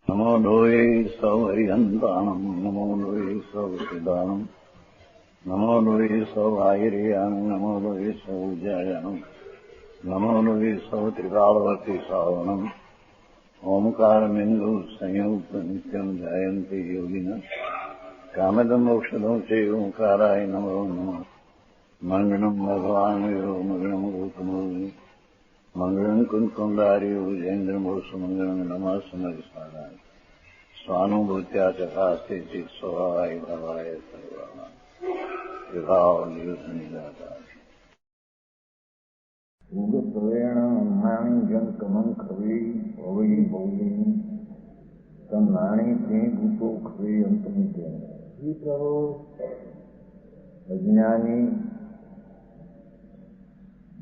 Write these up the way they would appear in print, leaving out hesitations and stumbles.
નમો લોહે સૌ હરિહંતાણમ નમો લોહે સૌ સિદ્ધાણમ નમો લોહે સૌ આહિર્યાણમ નમો લોહે સૌ જયાણમ નમો લોહે સૌ ત્રિકાળવતી શ્રાવણમ ઓમકારમિંદુ સંયુક્ત નિત્યમ જયંતિ યોગિન કામદમ મોક્ષદો છે ઓંકારાય નમો નમઃ મંગળમ ભગવાન વિરો મંગળમ ગૌતમો મંગળમ કુંકુંડાર્યો જૈન્દ્રમો સુમંગળમ નમઃ સમર્થાય સ્વાનુભૂત્યા ચકાસ્તે ચિત સ્વભાવાય ભવાય સર્વાના વિભાવ નિદાતા ઉગપ્રવેણ નાણી જંકમં ખવે ભવઈ ભૌલી તમ નાણી તે ભૂતો ખવે અંતમ તે અજ્ઞાની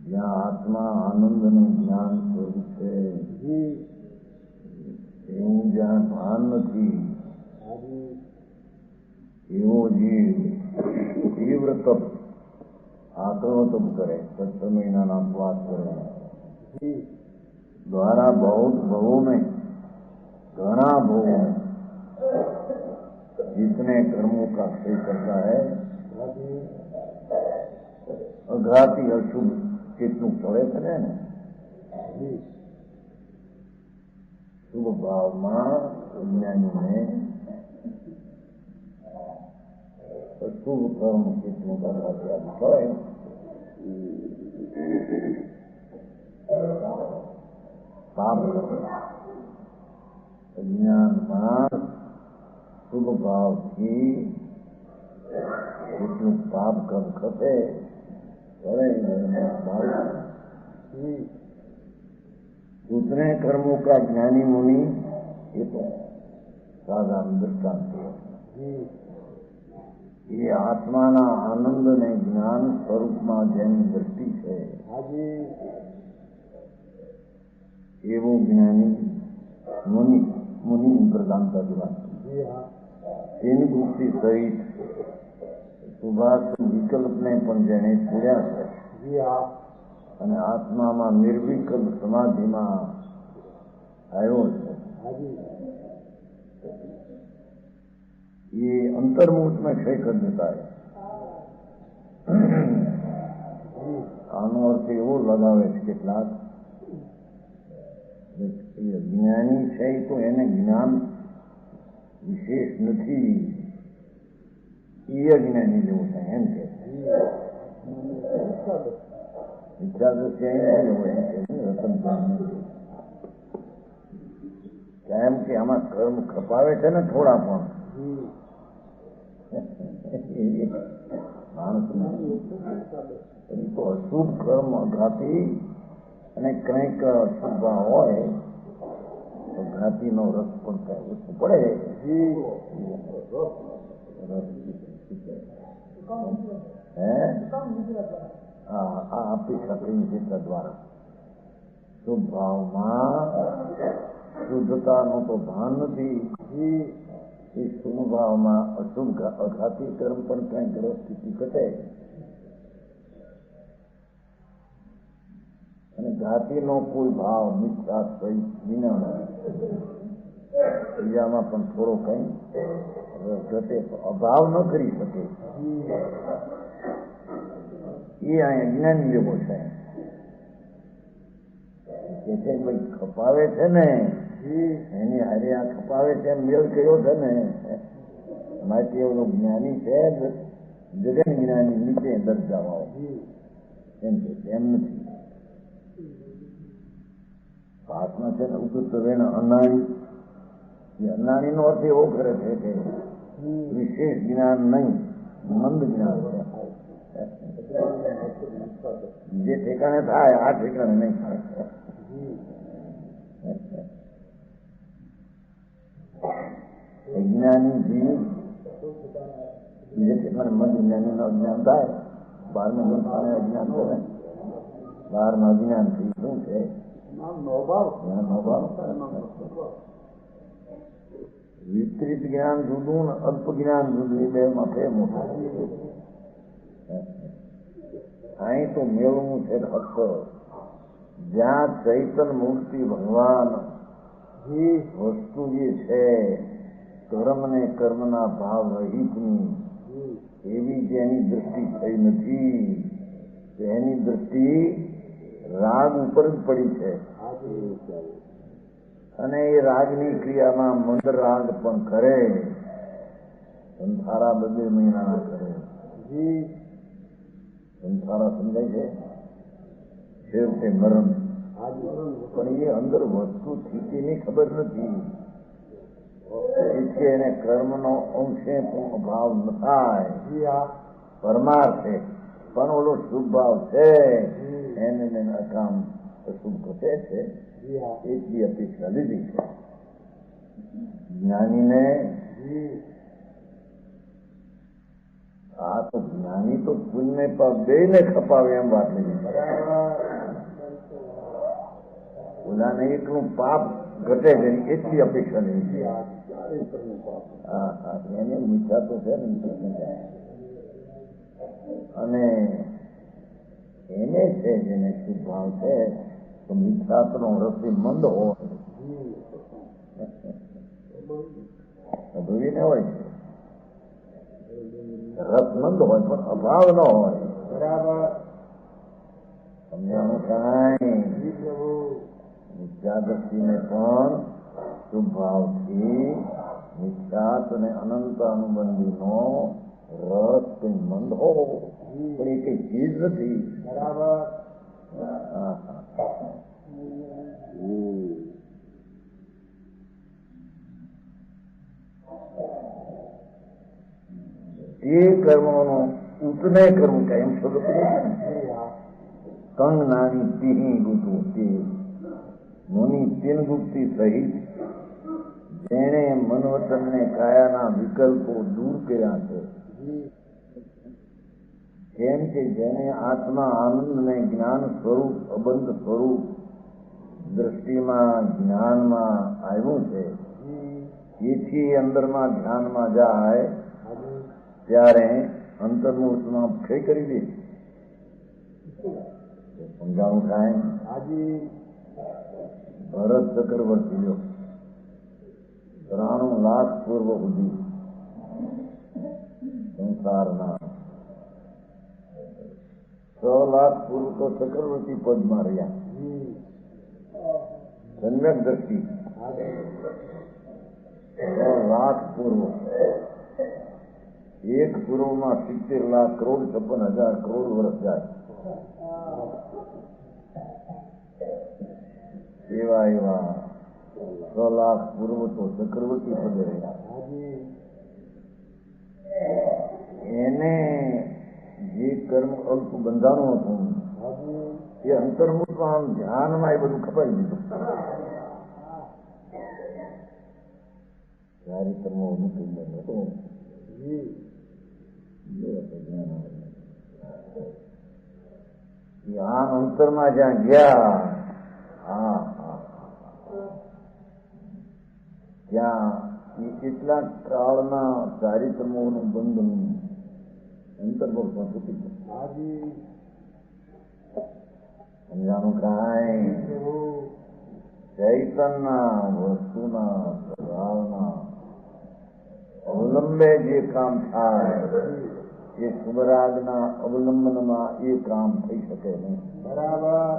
જ્યાં આત્મા આનંદનું જ્ઞાન સ્વરૂપ છે એવું જ્યાં ભાન નથી એવો જીવ તીવ્ર તપ આકરો તપ કરે, 7 મહિનાના ઉપવાસ કરે, દ્વારા बहुत भवों में घना भवों में जितने कर्मों का क्षय करता है अघाती अशुभ કેટલું ફળે કરે ને શુભ ભાવમાં જ્ઞાનીને અશુભ કર્મ કેટલું કરવાથી ફળે પાપ અજ્ઞાનમાં શુભ ભાવથી કેટલું પાપ કર્મ ખપે दूसरे कर्मों का ज्ञानी मुनि ये तो साधारण दृष्टांत है। ये आत्माना आनंद ने ज्ञान स्वरूप में જેની દ્રષ્ટિ છે એવો જ્ઞાની મુનિ પ્રધાનતાની વાત એની દૃષ્ટિ સહિત સુભાષ વિકલ્પને પણ જેને છોડ્યા છે અને આત્મામાં નિર્વિકલ્પ સમાધિમાં આવ્યો છે ये अंतर्मुख में क्षय कर देता है। આનો અર્થ એવો લગાવે છે કેટલાક જ્ઞાની છે તો એને જ્ઞાન વિશેષ નથી, એ અજ્ઞાની જેવું છે એમ કે ઈચ્છા દ્રષ્ટિ રતન કેમ કે આમાં કર્મ ખપાવે છે ને થોડા પણ માણસને તો અશુભ કર્મ અઘાતી અને કંઈક અશુભ હોય તો ઘાતીનો રસ પણ કઈ ઓછું પડે આપી શકીએ ચિત્ર દ્વારા શુભ ભાવમાં શુદ્ધતાનું તો ભાન નથી, એ શુભ ભાવમાં અશુભ અઘાતી કર્મ પણ કંઈક સ્થિતિ ઘટે અને ઘાતીનો કોઈ ભાવ નિશ્વાસ વિના બીજામાં પણ થોડો કઈ ઘટે અભાવ ન કરી શકે એ અહીંયા જ્ઞાની જેવો છે કે છે ભાઈ ખપાવે છે ને એની હારે આ ખપાવે છે મેળ કર્યો છે ને માટે એવો જ્ઞાની છે જગન જ્ઞાની નીચે દર્જાવાઓ એમ કે એમ નથી. પાઠમાં છે ને ઉપવેણ અનાળી, એ અનાળીનો અર્થ એવો કરે છે કે વિશેષ જ્ઞાન નહીં, મંદ જ્ઞાન છે, જે ઠેકાણે થાય આ ઠેકાણે નહીં થાય. જ્ઞાની જીવ બીજે ઠેકાણે મંદ જ્ઞાની નો અજ્ઞાન થાય, 12મા ઠેકાણે અજ્ઞાન કરે, 12મા અજ્ઞાન થી શું છે વિપરીત જ્ઞાન જુદું ને અલ્પ જ્ઞાન જુદું, બે માટે મોટા. અહીં તો મેળવું છે ફક્ત જ્યાં ચૈતન મૂર્તિ ભગવાન વસ્તુ જે છે કર્મ ને કર્મના ભાવ રહિતની એવી જેની દૃષ્ટિ થઈ નથી તેની દૃષ્ટિ રાગ ઉપર જ પડી છે અને એ રાગની ક્રિયામાં મંદ રાગ પણ કરે સંસારા 2 મહિનાના કરે સંસારા સમજાય છે છેવટે મરણ પણ એ અંદર વસ્તુ સ્થિતિની ખબર નથી એટલે એને કર્મનો અંશે પણ અભાવ ન થાય પરમાર્થે પણ ઓલો શુભ ભાવ છે એને અકામ શુભ ઘટે છે એટલી અપેક્ષા લીધી છે જ્ઞાનીને આ તો જ્ઞાની તો પુણ્ય બે ને ખપાવે એમ વાત લીધી ઓલાને એકનું પાપ ઘટે છે એટલી અપેક્ષા લીધી છે એને મીઠા તો છે ને અને એને છે જેને શુભ ભાવ છે તો મીઠાતનો રસી મંદ હોય અભવીને હોય છે રસમંદ હોય પણ અભાવ ન હોય બરાબર સમજાનું કાંઈ મિથ્યા દ્રષ્ટિને પણ શુભ ભાવથી મિથ્યાત અને અનંત અનુબંધીનો રસ કઈ મંદ હો પણ એ કઈ ચીજ નથી બરાબર એ કર્મોનો ઉતને કરવું કાંઈ એમ શબ્દ કંગ નાની તિહી ગુતું તે મુનિ તીન ગુપ્તિ સહિત જેણે મનવતનને કાયાના વિકલ્પો દૂર કર્યા છે કેમ કે જેને આત્મા આનંદને જ્ઞાન સ્વરૂપ અબંધ સ્વરૂપ દ્રષ્ટિમાં જ્ઞાનમાં આવ્યું છે એથી અંદરમાં ધ્યાનમાં જાય ત્યારે અંતર્મુહૂર્તમાં ક્ષય કરી દે સમજાવું કાંઈ ભરત ચક્રવર્તી લ્યો 93 લાખ પૂર્વ સુધી સંસારના 6 લાખ પૂર્વ તો ચક્રવર્તી પદમાં રહ્યા સમ્યક દ્રષ્ટિ 6 લાખ પૂર્વ એક પૂર્વમાં 70 લાખ કરોડ 56,000 કરોડ વર્ષ જાય એવા એવા 6 લાખ પૂર્વ તો ચક્રવર્તી પદે રહ્યા એને જે કર્મ અલ્પ બંધાણું હતું એ અંતર્મુખમાં ધ્યાનમાં એ બધું ખપાઈ દીધું સારી કર્મ અનુકૂળ હતું આમ અંતરમાં જ્યાં ગયા ત્યાં કેટલા કાળના ચારિત્રમોનું બંધન અંતર્ભુતમાં તૂટી ગયું સમજાનું કાંઈ ચૈતનના વસ્તુના સ્વભાવના અવલંબે જે કામ થાય એ શુભરાગના અવલંબનમાં એ કામ થઈ શકે નહીં બરાબર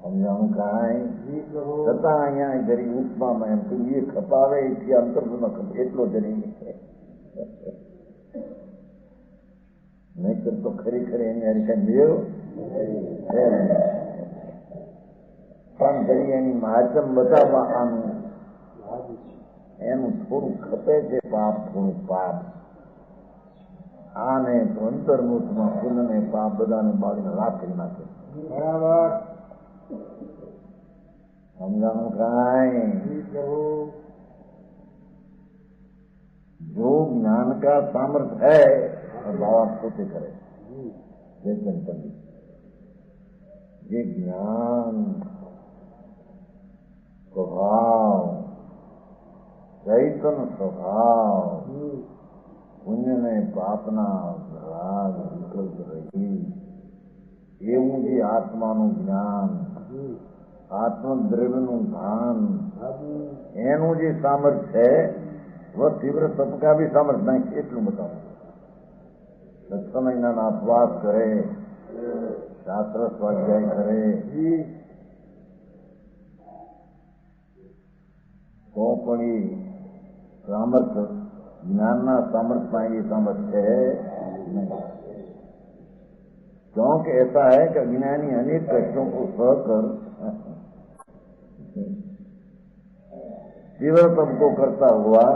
સમજાવું કાંઈ છતાં અહીંયા જરી ઉપમામાં એમ કહ્યું એ ખપાવે એટલી અંતર્ભુમાં ખપે એટલો જરી નહીતર તો ખરેખર એની હારી કઈ મેળ પણ જરી એની માધ્યમ બતાવવા આનું એનું થોડું ખપે છે પાપ થોડું પાપ આને અંતર્મુખમાં પુનઃ પાપ બધાને બાળીને રાખ કરી નાખે બરાબર સમજાનું કાંઈ जो ज्ञान का सामर्थ्य है बाबा पोते करे जयचंद पंडित ये ज्ञान स्वभाव चैतन स्वभाव पुण्य ने पापना राग विकल्प रही એવું જે આત્માનું જ્ઞાન આત્મદ્રવ્યનું ભાન એનું જે સામર્થ્ય છે वो तीव्र तप का भी सामर्थ्य नहीं એટલું બતાવું. 6 મહિનાના અપવાસ કરે, શાસ્ત્ર સ્વાધ્યાય કરે તો પણ એ સામર્થ્ય જ્ઞાનના सामर्थ्य ये सामर्थ्य है नहीं. क्योंकि ऐसा है कि अज्ञानी अनेक कष्टों को सहकर तीव्र तप को करता हुआ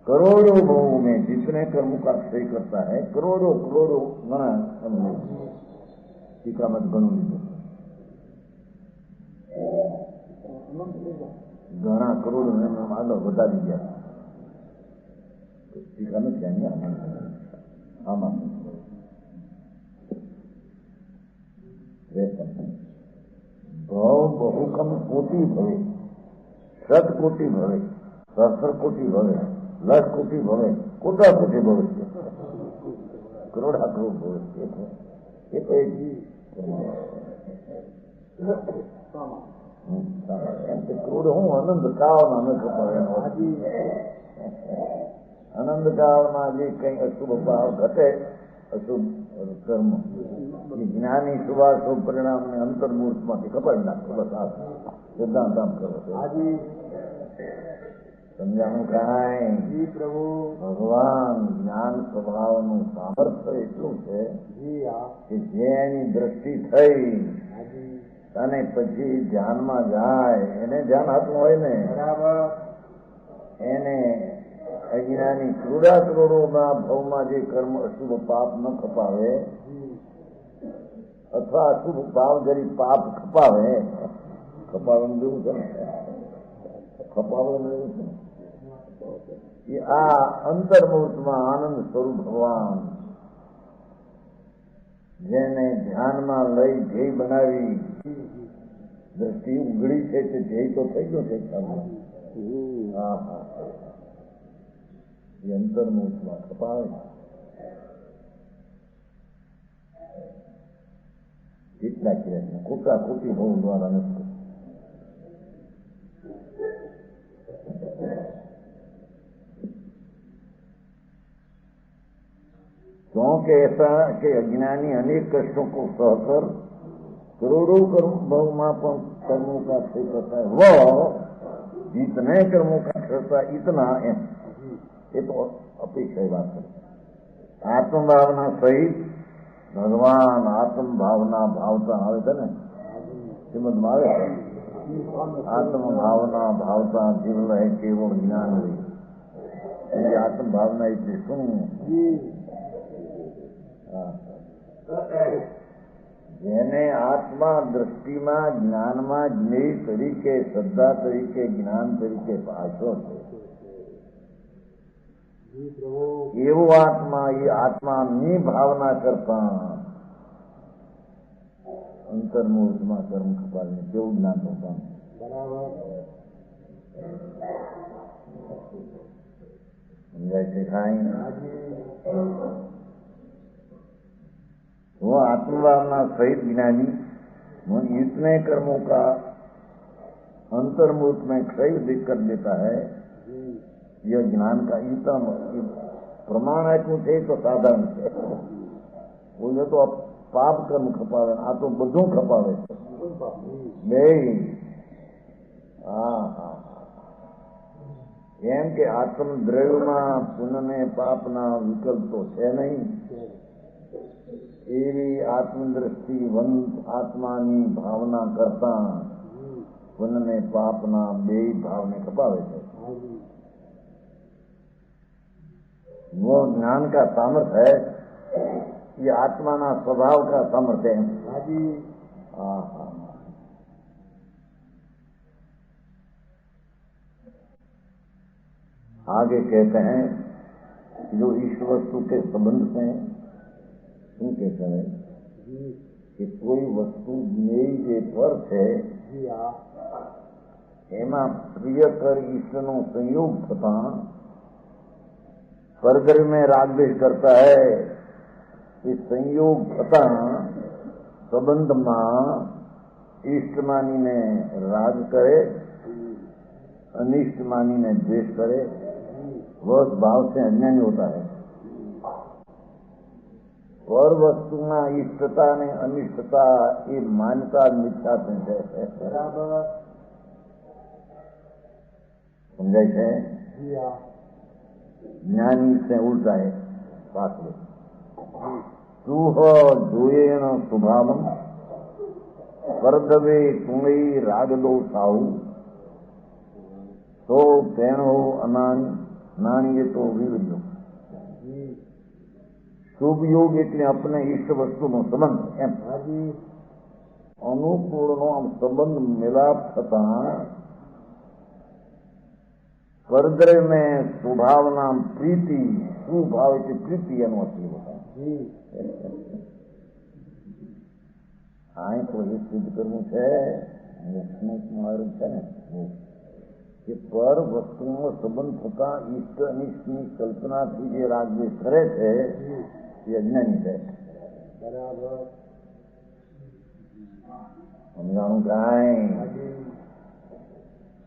करोड़ों भावों में जितने कर्मों का क्षय करता है करोड़ों करोड़ों गणा टीका मत गणु घना करोड़ આગળ વધારી ગયા ટીકા નથી આમાં ભાવ બહુ કમ કોટી ભવે, 7 કોટી ભવે, 17 કોટી ભવે, લાખ કોટી ભવે, કોટા કોટી ભવે, કરોડા કરોડ ભવે. એ તો કરોડ હું આનંદ કાવના ન ખબર આનંદ કાવના જે કઈ અશુભ ભાવ ઘટે અશુભ કર્મ જ્ઞાની શુભાશુભ પરિણામને અંતર્મૂર્તમાંથી કપાઈ નાખો. બસ આ સિદ્ધાંત આમ કરો સમજાણું કાંઈ પ્રભુ ભગવાન જ્ઞાન સ્વભાવનું સામર્થ્ય એટલું છે કે જે એની દ્રષ્ટિ થઈ અને પછી ધ્યાનમાં જાય એને ધ્યાન હાથમાં હોય ને એને અજ્ઞાની ક્રૂડા કરોડોના ભાવમાં જે કર્મ અશુભ પાપ ન ખપાવે અથવા અશુભ ભાવ જરી પાપ ખપાવે જેવું છે ને ખપાવવાનું એવું છે એ આ અંતર્મુહૂર્તમાં આનંદ સ્વરૂપ ભગવાન જેને ધ્યાનમાં લઈ ધ્યેય બનાવી દ્રષ્ટિ ઉઘડી છે તે ધ્યેય તો થઈ ગયો છે. હા હા એ અંતર્મુહૂર્તમાં ખપાવે કેટલા ક્રિયા ખોટા ખોટી ભાવ દ્વારા નથી. क्योंकि ऐसा कि अज्ञानी अनेक कष्टों को सहकर करोड़ों कर्मों का क्षय करता है. वो जितने कर्मों का करता है इतना ये तो अपेक्षा बात है. आत्म भावना सहित भगवान आत्म भावना भावता આવે છે ને શ્રીમદમાં આવે છે आत्म भावना भावता जीवन है केवल ज्ञान हुई. आत्म भावना એટલે શું? જેને આત્મા દ્રષ્ટિમાં જ્ઞાનમાં જ્ઞેય તરીકે શ્રદ્ધા તરીકે જ્ઞાન તરીકે ભાષો છે એવો આત્મા એ આત્માની ભાવના કરતા અંતર્મુહૂર્તમાં કર્મ ખપાવીને કેવું જ્ઞાન થતા સમજાય છે કાંઈ? वो आत्मभावना सहित ज्ञानी इतने कर्मों का अंतर्मुहूर्त में क्षय कर देता है. यह ज्ञान का इतना प्रमाण है कुछ है तो साधारण है. बोले तो पाप कर्म खपावे आ तो બધું ખપાવે બે. હા હા એમ કે આત્મદ્રવ્યમાં પુણ્ય પાપના વિકલ્પ તો છે નહીં. એવી આત્મદ્રષ્ટિવંત આત્માની ભાવના કરતા પુણ્ય પાપના બે ભાવને ખપાવે છે. वो ज्ञान का सामर्थ्य है, ये आत्माना स्वभाव का सामर्थ्य है. आगे कहते हैं जो ईश्वर वस्तु के संबंध से શું કહેતા હોય કે કોઈ વસ્તુ જ્ઞેય જે પર છે એમાં પ્રિયકર ઈશ્વરનો સંયોગ થતા परगर में राग द्वेष करता है. इस संयोग थता સંબંધમાં ઈષ્ટ માનીને રાગ કરે, अनिष्ट मानीने द्वेष करे, वह भाव से अज्ञानी होता है। पर वस्तुना इष्टता ने अनिष्टता ये मान्यता मिथ्या संशय है। समझाय है? ज्ञानी से उल्टा है शास्त्र। सुह जोयेण स्वभावम परदवे कुंगई रागदो साहू तो तेणो अनाणी नाणी तो विरुद्ध योग। शुभ योग એટલે આપણે ઈષ્ટ વસ્તુનો સંબંધ એમ અનુકૂળનો આમ સંબંધ મિલાપ થતા પરદ્રવ્યને સ્વભાવના પ્રીતિ સુભાવ એટલે પ્રીતિ એનો અર્થ હોતા હા તો એ સિદ્ધ કરવું છે મોક્ષનું માર્ગ છે ને કે પર વસ્તુનો સંબંધ થતા ઈષ્ટ અનિષ્ટની કલ્પનાથી જે રાગદ્વેષ કરે છે એ અજ્ઞાની છે. બરાબર સમજાણું કાંઈ?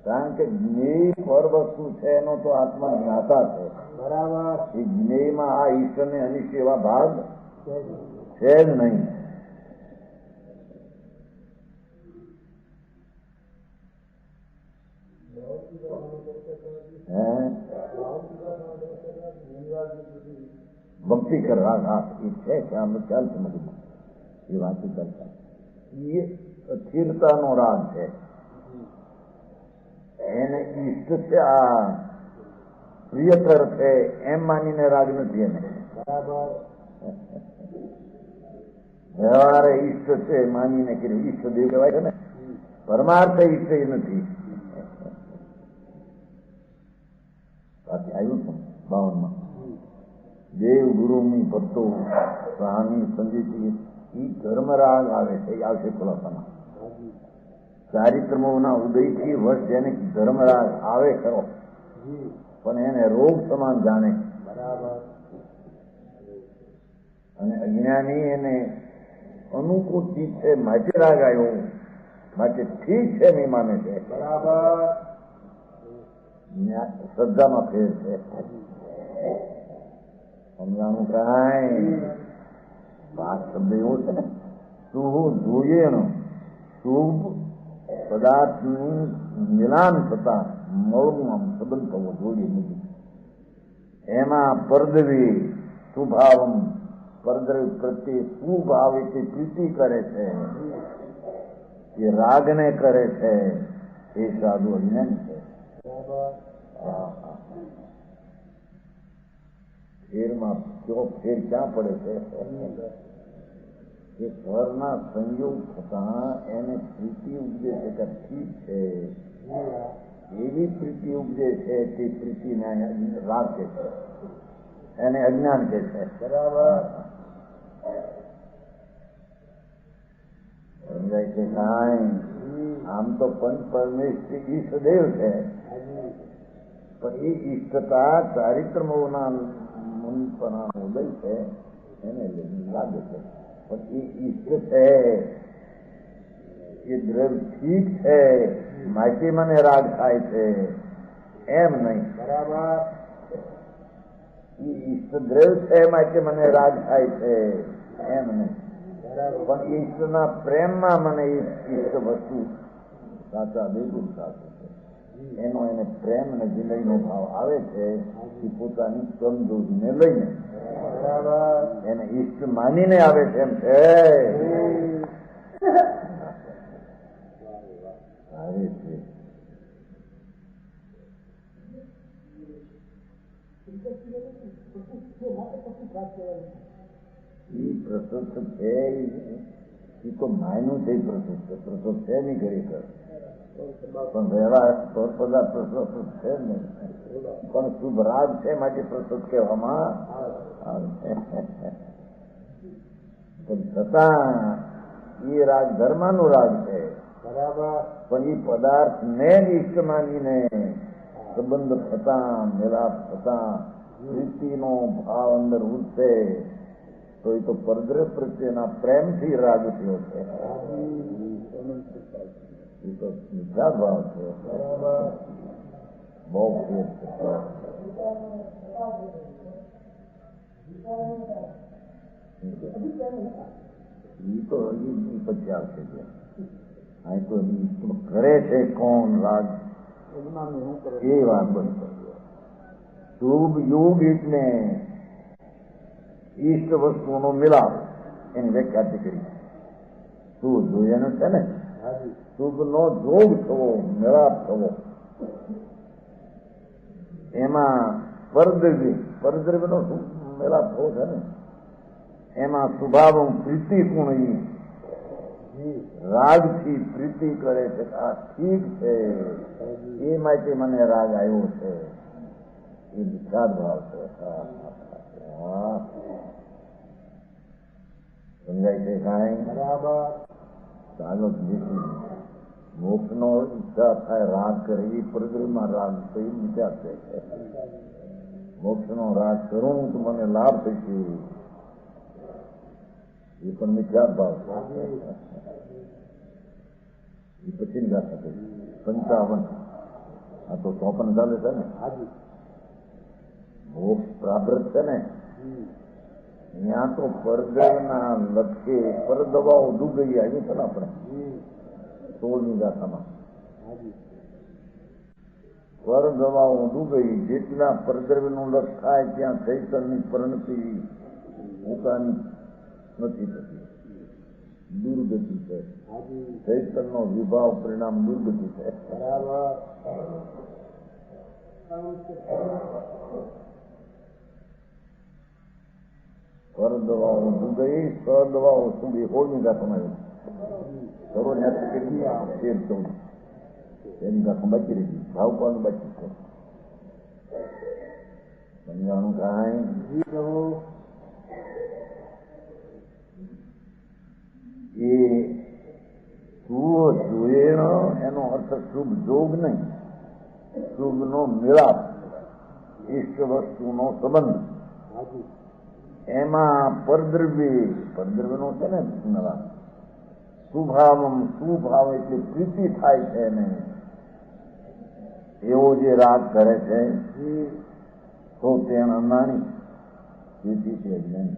કારણ કે જ્ઞેય પર વસ્તુ છે એનો તો આત્મા જ્ઞાતા છે. બરાબર. એ જ્ઞેયમાં આ ઈષ્ટ અને અનિષ્ટ એવા ભાગ છે જ નહીં. ભક્તિ કરવા રાગ એ છે કે આમ ખ્યાલ છે મગજમાં એ વાંચી કરતા એ અસ્થિરતાનો રાગ છે. એને ઈષ્ટ છે આ પ્રિયકર છે એમ માનીને રાગ નથી એને. બરાબર. વ્યવહારે ઈષ્ટ છે માનીને કે ઈષ્ટ દેવ કહેવાય છે ને પરમાર્થ ઈષ્ટ નથી. બાકી આવ્યું છે 52માં દેવ ગુરુની ભક્તો સ્વામી સંજીતી એ ધર્મરાગ આવે છે. એ આવશે ખુલાસામાં. ચારિત્રમોના ઉદયથી વર્ષ જેને ધર્મરાગ આવે ખરો પણ એને રોગ સમાન જાણે. બરાબર. અને અજ્ઞાની એને અનુકૂળ ચીજ છે માટે રાગ આવ્યો માટે ઠીક છે નહીં માને છે. બરાબર. શ્રદ્ધામાં ફેર છે. સમજાણું કાંઈ? વાત શબ્દ એવો છે ને શુભ જોઈએ શુભ પદાર્થનું મિલાન થતા મળવું આમ સંબંધ થવો જોઈએ નથી. એમાં પરદવી સુભાવમ પરદ્રવ્ય પ્રત્યે સુભાવ એટલે પ્રીતિ કરે છે એ રાગને કરે છે એ સાધુ અજ્ઞાન છે. ફેરમાં કયો ફેર ક્યાં પડે છે કે ઘરના સંયોગ થતા એને પ્રીતિ ઉપજે છે કે ઠીક છે એવી પ્રીતિ ઉપજે છે તે પ્રીતિને રાગ કે છે એને અજ્ઞાન કે છે. બરાબર. સમજાય છે કાંઈ? આમ તો પંચ પરમેશ્વર ઈષ્ટદેવ છે પણ એ ઈષ્ટતા ચારિત્રમોના મુનિપના ઉદય છે એને લાગે છે પણ એ ઈષ્ટ છે એ દ્રવ્ય ઠીક છે માટે મને રાગ થાય છે એમ નહીં. બરાબર. એ ઈષ્ટ દ્રવ્ય છે માટે મને રાગ થાય છે એમ નહીં. પણ ઈષ્ટના પ્રેમમાં મને ઈષ્ટ વસ્તુ સાચા બિલકુલ સાચું છે એનો એને પ્રેમ અને વિનયનો ભાવ આવે છે એ પોતાની કમજોરીને લઈને એને ઈષ્ટ માનીને આવે છે એમ છે. આવે છે એ પ્રશસ્ત છે એ તો માયનું છે. પ્રશસ્ત છે નહીં ખરેખર પણ વ્યવહાર પદાર્થ પ્રશસ્ત છે નહીં પણ શુભ રાગ છે માટે પ્રશસ્ત કહેવામાં આવે. પણ છતાં એ રાગ ધર્મનું રાગ છે. બરાબર. પણ એ પદાર્થ ને ઈષ્ટ માનીને સંબંધ થતા મેલાપ થતા પ્રીતિનો ભાવ અંદર ઉઠશે તો એ તો પરદ્રવ્ય પ્રત્યેના પ્રેમથી રાગ થયો છે. એ તો મિથ્યા ભાવ છે. બહુ ફેર છે. એ તો હજી પછી આવશે. અહીં તો કરે છે કોણ રાગ એ વાત બંધ. શુભ યોગ એટલે ઈષ્ટ વસ્તુનો મિલાપ, એની વ્યાખ્યા કરી. શું જોયેલું છે ને, શુભ નો જોગ થવો, મિલાપ થવો, એમાં પરદ્રવ્ય નો મિલાપ થવો છે ને, એમાં સ્વભાવ પ્રીતિ ગુણ રાગથી પ્રીતિ કરે છે. આ ઠીક છે, એ માટે મને રાગ આવ્યો છે. એ વિચાર ભાવ છે. સમજાય છે કાંઈ? બરાબર. ચાલો મોક્ષ નો ઈચ્છા થાય રાગ કરે, એ પરદ્રવ્યમાં રાગ તો એ વિચાર છે. મોક્ષ નો રાગ કરું તો મને લાભ થશે, એ પણ વિચાર ભાવ છે. એ પછી ગાથા થઈ 55. આ તો 54 ચાલે છે ને. મોક્ષ પ્રાપ્ત છે ને, ત્યાં તો પરદ્રવ્યના લક્ષે પરદવાઓ ડૂબી આવી છે ને. આપણે 16મી ગાથામાં પરદવાઓ ડૂબી, જેટલા પરદ્રવ્યનું લક્ષ થાય ત્યાં ચૈતનની પરિણતિ પોતાની નથી થતી, દુર્ગતિ છે. ચૈતનનો વિભાવ પરિણામ દુર્ગતિ છે. પરદવાઓ ડૂબી, સદવાઓ સુધી 16મી ગાથામાં કરો ને કેટલી 13-14 એની ગાથા બાકી રહી, ભાવ પણ બાકી છે. સમજાણું કાંઈ? એ શુભ જોયેલો એનો અર્થ શુભ જોગ નહીં, શુભ નો મિલાપ, ઈષ્ટ વસ્તુનો સંબંધ. એમાં પરદ્રવ્યનો છે ને મિલાપ. સુભાવ એટલે પ્રીતિ થાય છે ને, એવો જે રાગ કરે છે તો તેના નાની પ્રીતિ છે નહીં.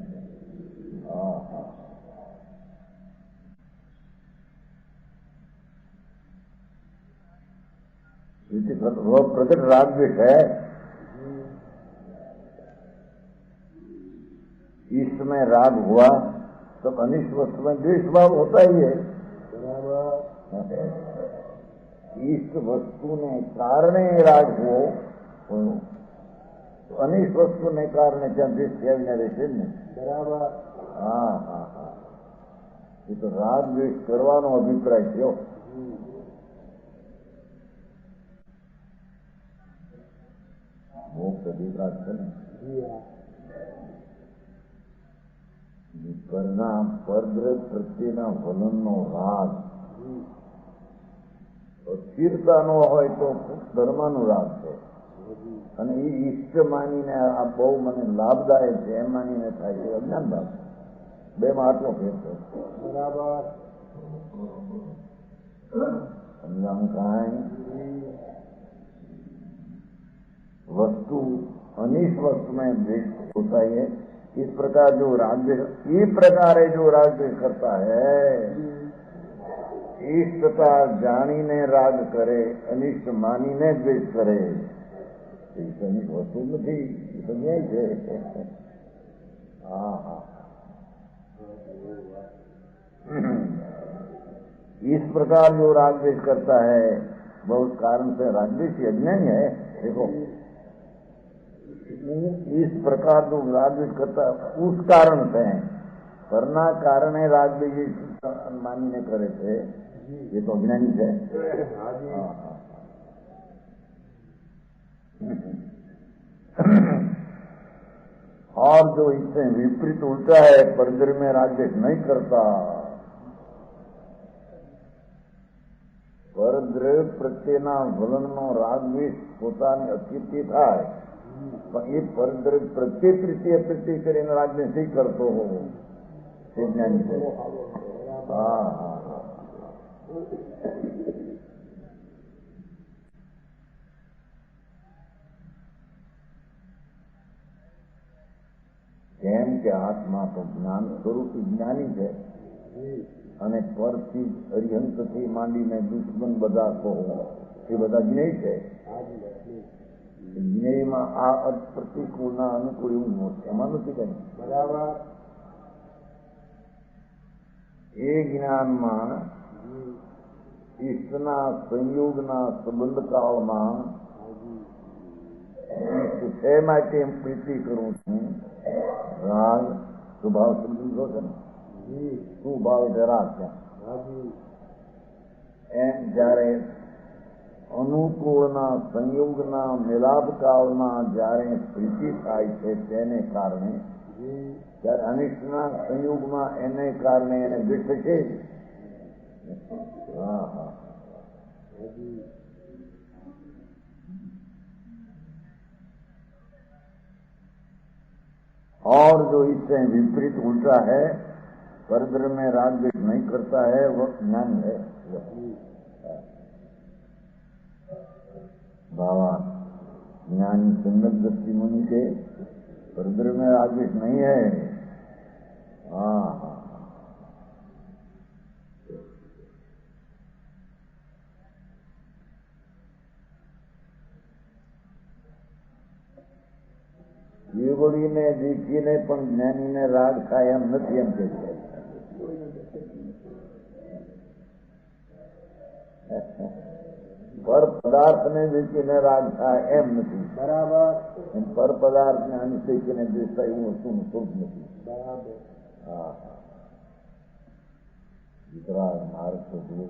प्रकट राग द्वेष है, इष्ट में राग हुआ तो अनिष्ट वस्तु में द्वेष भाव होता ही है. इष्ट वस्तु ने कारणे राग हो तो अनिष्ट वस्तु ने कारणे ત્યાં દ્વેષ થયા રહેશે ને. બરાબર. હા. એ તો રાગ દ્વેષ કરવાનો અભિપ્રાય થયો. મોક્ષ અભિપ્રાય છે ને. પરદ્રવ્ય પ્રત્યેના વલણનો રાગ સ્થિરતા નો હોય તો ધર્મનો રાગ છે, અને એ ઈષ્ટ માનીને આ બહુ મને લાભદાયક છે એમ માનીને થાય છે અજ્ઞાન ભાવ. બે માં આટલો ફેર છે. બરાબર. સમજાવું કાંઈ? वस्तु अनिष्ट वस्तु में द्वेष होता है. इस प्रकार जो राग इस प्रकार जो राग करता है, इष्टता जानीने राग करे, अनिष्ट मानीने द्वेष करे, अनिष्ट वस्तु नहीं समझाय છે. इस प्रकार जो राग द्वेष करता है बहुत कारण से राग द्वेष अज्ञानी है. देखो इस प्रकार जो राग द्वेष करता है उस कारण से पરના કારણે રાગ દ્વેષ માનીને કરે છે, એ તો અજ્ઞાની છે. और जो इससे विपरीत उल्टा है, परद्रव्य में राग द्वेष नहीं करता, પરદ્રવ્ય પ્રત્યેના વલણનો રાગ દ્વેષ પોતાની અતિથિ થાય પણ એ પરદ્રવ્ય પ્રત્યે પ્રીતિ કરીને રાજને શી કરતો હોવો તે જ્ઞાની છે. હા હા હા. કેમ કે આત્મા તો જ્ઞાન સ્વરૂપ જ્ઞાની છે અને પરથી અરિહંતથી માંડીને દુશ્મન બધા કહો એ બધા જ્ઞેય છે. જ્ઞેયમાં આ અર્થ પ્રતિકૂળના અનુકૂળ એવું એમાં નથી કઈ. બરાબર. એ જ્ઞાનમાં ઈષ્ટના સંયોગના સંબંધકાળમાં છે માટે એમ પ્રીતિ કરું છું. રાગ સ્વભાવ સમજો છે ને, શું ભાવ એટલે રાગ ત્યાં એમ જયારે અનુકૂળના સંયોગના મિલાપકાળમાં જયારે પ્રીતિ થાય છે તેને કારણે ત્યારે અનિષ્ટના સંયોગમાં એને કારણે એને વિષ છે. હા હા. और जो इससे विपरीत उल्टा है, परद्रव्य में राग द्वेष नहीं करता है, वह ज्ञान है. बाबा ज्ञानी संगत दृष्टि मुनि के परद्रव्य में राग द्वेष नहीं है. हाँ हाँ. યુગડીને દીકીને પણ જ્ઞાનીને રાગ થાય એમ નથી એમ કે છે. પર પદાર્થને દીકીને રાગ થાય એમ નથી. બરાબર. એમ પર પદાર્થને અનુસરીને દેશતા એવું વસ્તુનું સ્વરૂપ નથી. બરાબર. હા હા. વિતરાગ માર્ગ તો જુઓ.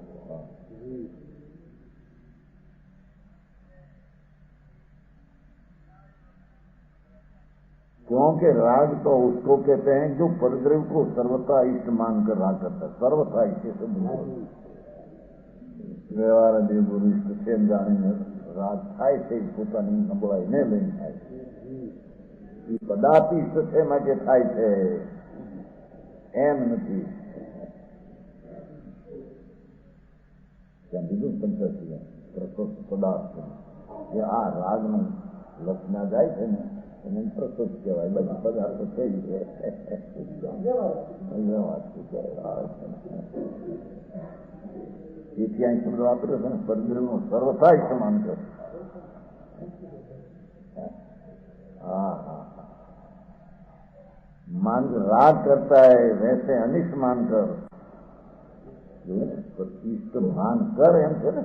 क्योंकि राग तो उसको कहते हैं जो परद्रव्य को सर्वथा इष्ट मानकर राग करता है. सर्वथा इष्ट से व्यवहार देव गुरु इष्ट से जाने राग થાય છે પોતાની નબળાઈને લઈને થાય છે. એ પદાર્થ ઇષ્ટ છે માટે થાય છે એમ નથી. ત્યાં બીજું પંચસ્ય પ્રકૃત પદાર્થ જે આ રાગનું લક્ષના જાય છે ને એને પ્રકૃત કહેવાય. બધા પદાર્થો થઈ છે. તેથી અહીં શબ્દ વાપર્યો છે ને પરદ્રવ્યનો સર્વથા સમાન કર. हाँ हाँ. मान राग करता है वैसे अनिष्ट मानकर इष्ट मानकर एम છે ને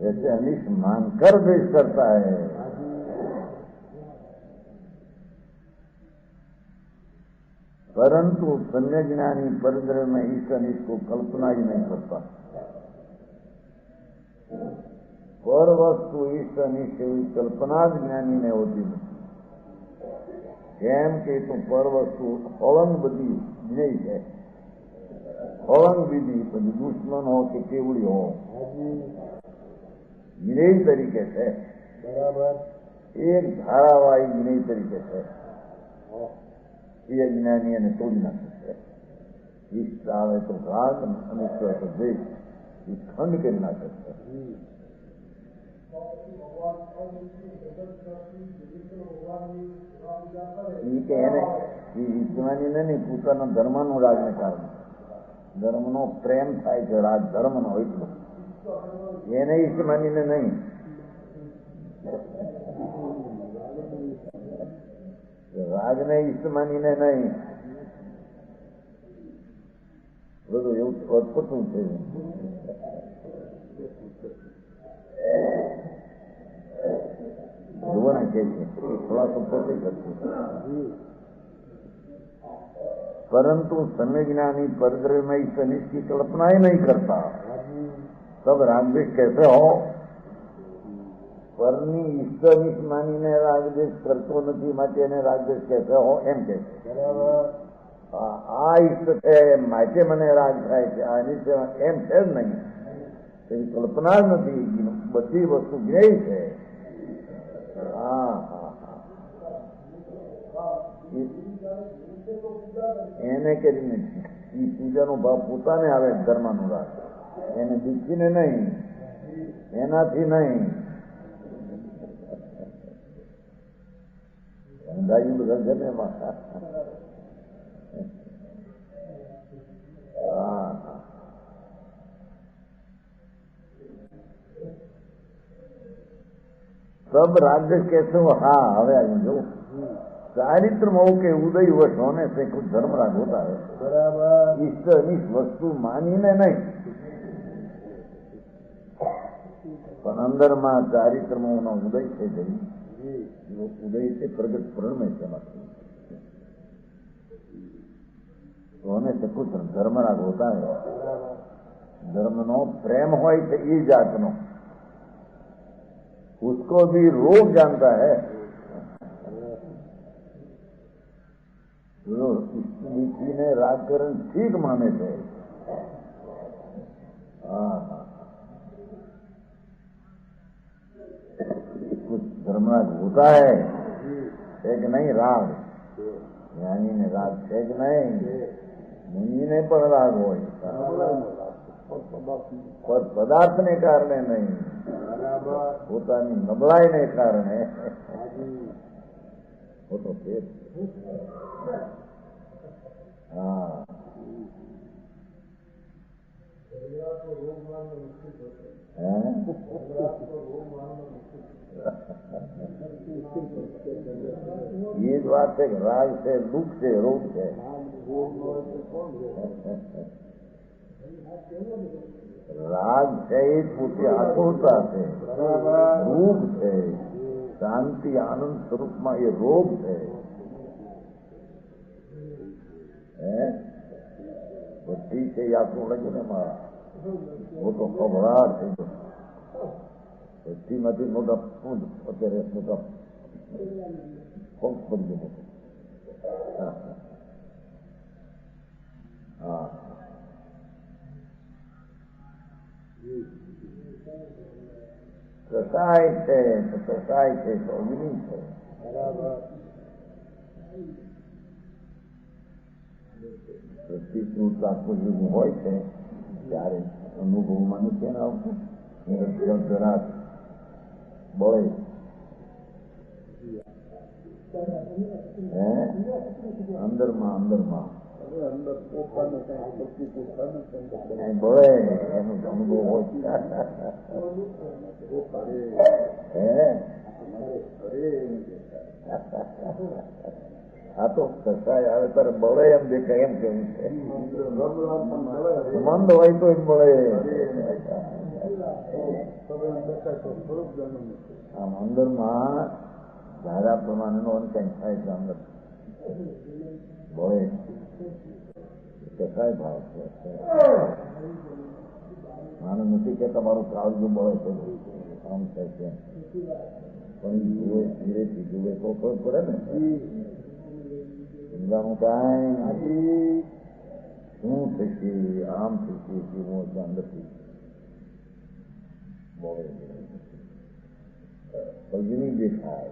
वैसे अनिष्ट मानकर द्वेष करता है. परंतु सम्यज्ञानी परद्रव्य में इष्ट अनिष्ट को कल्पना ही नहीं करता. पर वस्तु इष्ट अनिष्ट એવી કલ્પના જ જ્ઞાનીને હોતી નથી. કેમ કે તો પર વસ્તુ ફળંગ બધી જ્ઞેય છે. ફળંગ બીજી પછી દુશ્મન હો કે કેવડી હો જ્ઞેય તરીકે છે. બરાબર. એક ધારાવાહી જ્ઞેય તરીકે છે. એ જ્ઞાની એને તોડી નાખે છે. ઇષ્ટ આવે તો રાગ અનિષ્ટ આવે તો દ્વેષ એ ખંડ કરી નાખે છે. કે એને ઈચ્છવાની નહીં પોતાના ધર્મનું રાગને કારણે ધર્મનો પ્રેમ થાય છે. રાગ ધર્મનો એટલો એને ઈષ્ટ માનીને નહીં. રાગને ઈષ્ટ માનીને નહીં. બધું એવું અટપટું છે. જોવાને કે છે ખુલાસો પોતે કરશે. परंतु सम्यज्ञानी परद्रव्य में इस अनिष्ट की कल्पना ही नहीं करता. तब रागद्वेष कैसे हो? पરની ઈષ્ટ અનિષ્ટ માનીને રાગદ્વેષ કરતો નથી માટે એને રાગદ્વેષ कैसे हो એમ કે છે. આ ઈષ્ટ છે માટે મને રાગ થાય છે, આ અનિષ્ટ એમ છે જ નહીં. એવી કલ્પના જ નથી. બધી વસ્તુ જ્ઞેય છે. હા હા હા એને કરીને એ પૂજાનો ભાવ પોતાને આવે ધર્માનુરાગ, એને દીકરીને નહીં, એનાથી નહીં. અંદાજી બધા છે ને એમાં. હા सब राज्य कैसे हो? हाँ हवे आगे जो चारित्र मोह के उदय वश होने से कुछ धर्म राग होता है. बराबर. इष्ट अनिष्ट वस्तु मानीने नहीं, પણ અંદરમાં ચારિત્ર મોહનો ઉદય છે જઈ ઉદય છે પ્રગટ પ્રણમે છે होने से कुछ धर्म राग होता है. धर्मનો प्रेम હોય છે એ જાતનો, उसको भी रोग जानता है. स्त्री ने राजकरण ठीक माने थे. हाँ कुछ धर्मराग होता है कि नहीं राग? ज्ञानी ने राग है कि नहीं? मुनि ने पण राग हो, पर पदार्थ ने कारणे नहीं, પોતાની નબળાઈને કારણે. वो तो फिर हाँ ये જ વાત છે કે રાગ છે, દુઃખ છે, રોગ છે. રાગ છે એ પોતે આતુરતા છે, રૂપ છે, શાંતિ આનંદ સ્વરૂપમાં એ રોગ છે. બધી છે એ આખું લાગ્યું ને મારા, वो तो ખબરાટ થઈ ગયો. બધીમાંથી મોટા અત્યારે મોટા પગ પડી ગયો. હા કસાય છે તો કસાય છે તો અગ્નિ છે. પ્રતિકૃત આત્મજ્ઞ હોય છે ત્યારે અનુભવમાં નથી એને આવતું. જરાક બળે અંદરમાં અંદરમાં બળે એનો અનુભવ હોય. આ તો કસાય આવે ત્યારે બળે એમ દેખાય એમ કેવું છે. મંદ હોય તો એમ બળે. આમ અંદરમાં ધારા પ્રમાણેનો કંઈક થાય છે, અંદર બળે કસાય ભાવ છે. માને નથી કે તમારું કાળજું બળે છે આમ થાય છે, પણ જુએ ધીરેથી જુએ તો ખબર પડે ને. ચિંતાનું કાંઈ શું થશે, આમ થશે કેવું છે અંદરથી બળે અગ્નિ દેખાય.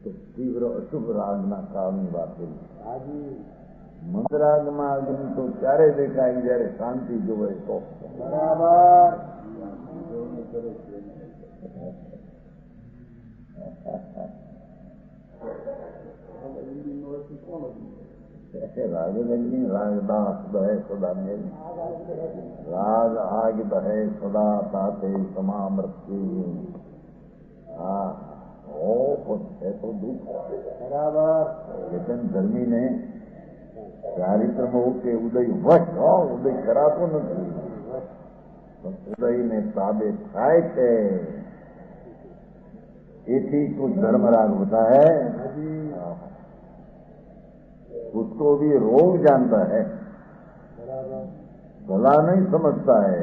તો તીવ્ર અશુભ રાગના કાળની વાત કરી. મંદરાગમાં અગ્નિ તો ત્યારે દેખાય જયારે શાંતિ જોવે તો. બરાબર. રાગની રાગદાસ દહે સદા મેલ, રાગ આગ દહે સદા તાતે સમા મૃત્યુ. હા ઓ છે તો દુઃખ. બરાબર. લેકિન ધર્મીને ચારિત્રમાં કે ઉદય વશ ઉદય કરાતો નથી, ઉદયને તાબે થાય છે. એથી कुछ धर्म राग होता है, उसको भी रोग जानता है, भला नहीं समझता है.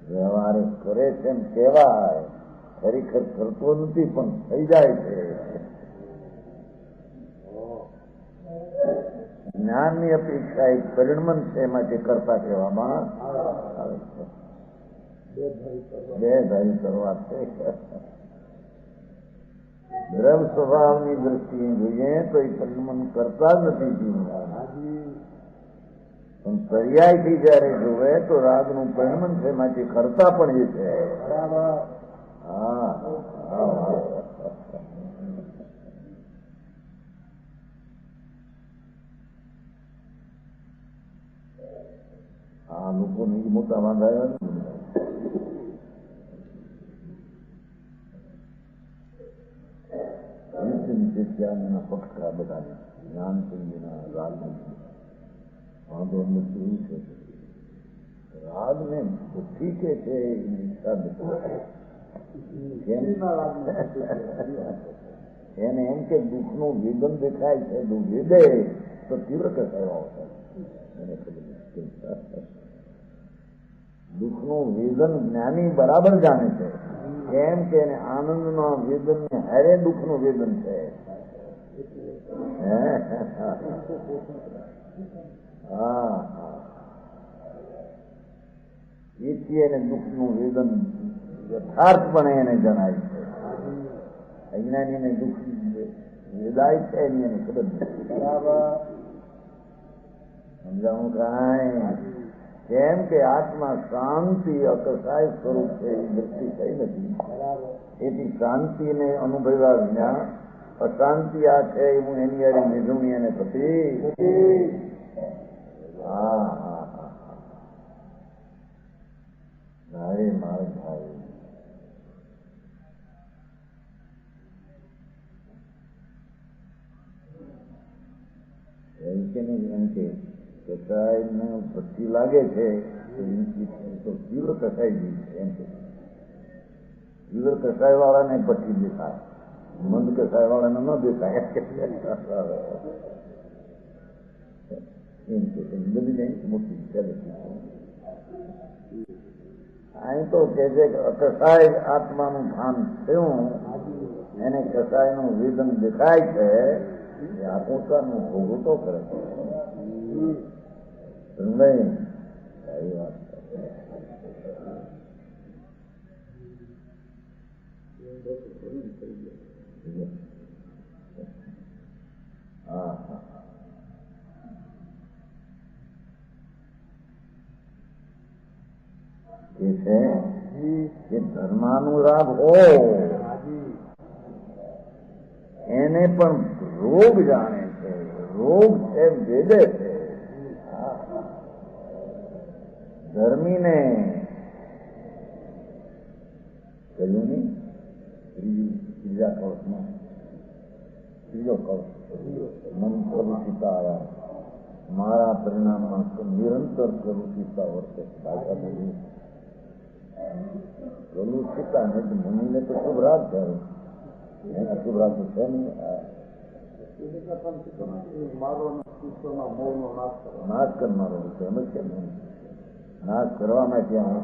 વ્યવહાર કરે છે એમ કહેવાય ખરેખર કરતો નથી પણ થઈ જાય છે. જ્ઞાનની અપેક્ષા એક પરિણમન છે, માટે કરતા કહેવામાં આવે છે. બે ધારી શરૂઆત છે. દ્રવ સ્વભાવની દ્રષ્ટિએ જોઈએ તો એ પરિણમન કરતા જ નથી જીવતા, પણ પર્યાયથી જયારે જોવે તો રાગનું પરિણમન છે, માટે કરતા પણ એ છે. હા, આ લોકોને મોટા વાંધા નિત્યાનંદના પક્ષકાર બધા જ્ઞાનચંદના રાગના વાંધો નથી. એવું છે રાગને બુદ્ધિ કે છે એને એમ કે દુઃખનું વેદન દેખાય છે, વેદે તો તીવ્ર કસાયો એને ખબર મુશ્કેલ. દુઃખનું વેદન જ્ઞાની બરાબર જાણે છે, કેમ કે એને આનંદના વેદન ને હારે દુઃખનું વેદન છે. હા, એથી એને દુઃખનું વેદન યથાર્થપણે એને જણાય છે. અજ્ઞાનીને દુઃખ વેદાય છે એની એને ખબર નથી. બરાબર સમજાવું કાંઈ? કેમ કે આત્મા શાંતિ અકસાય સ્વરૂપ છે, એ દ્રષ્ટિ થઈ નથી. એથી શાંતિને અનુભવ્યા વિના અશાંતિ આ છે હું એની યારે નિર્ણય એને થતી. હા હા હા, મારે મારે ભાઈ એમ કે કસાયને ભટ્ટી લાગે છે તો તીવ્ર કસાઈ ગઈ છે. એમ કે તીવ્ર કસાય વાળાને ભટ્ટી દેખાય, મંદ કસાય વાળાને ન દેખાય. એમ કે બધી નહીં મોટી ચાલે. અહીં તો કે છે કે અકસાય આત્માનું ભાન થયું, એને કસાયનું વેદન દેખાય છે, આ પોતાનું ભોગવું તો કરે છે. નહીં સારી વાત. હા હા, એ છે કે ધર્માનુરાગ હોય એને પણ રોગ જાણે છે, રોગ છે વેદે છે. ધર્મીને કહ્યું નહીં ત્રીજા કવચમાં, ત્રીજો કવચ મન કરુષિતા આવ્યા મારા પરિણામમાં નિરંતર કરુષિતા વર્તે. કલુષિતા ને મુનિને તો શુભરાગ થયો, એના શુભરાગ તો છે નહીં. નાશ કરનારો એમ જ છે ને, નાશ કરવામાં ત્યાં